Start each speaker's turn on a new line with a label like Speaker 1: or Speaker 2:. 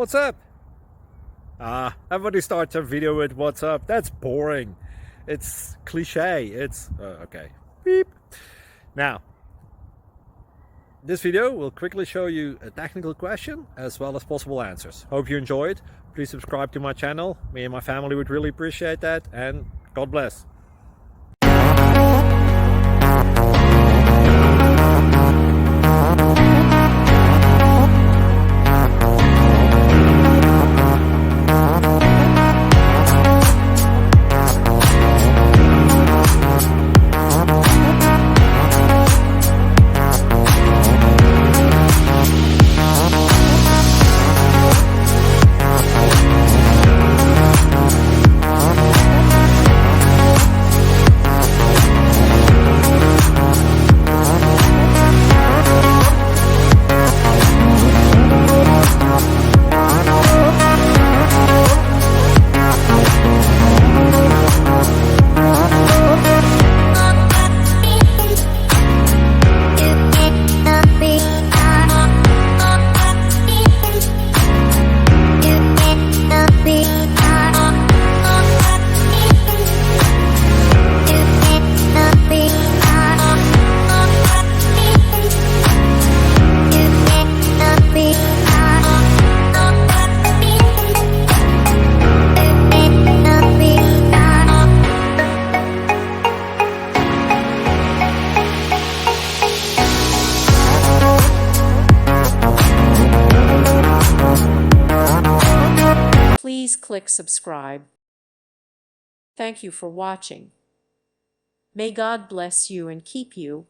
Speaker 1: What's up? Everybody starts a video with what's up. That's boring. It's cliche. It's okay. Beep. Now, this video will quickly show you a technical question as well as possible answers. Hope you enjoy it. Please subscribe to my channel. Me and my family would really appreciate that, and God bless.
Speaker 2: Please click subscribe. Thank you for watching. May God bless you and keep you.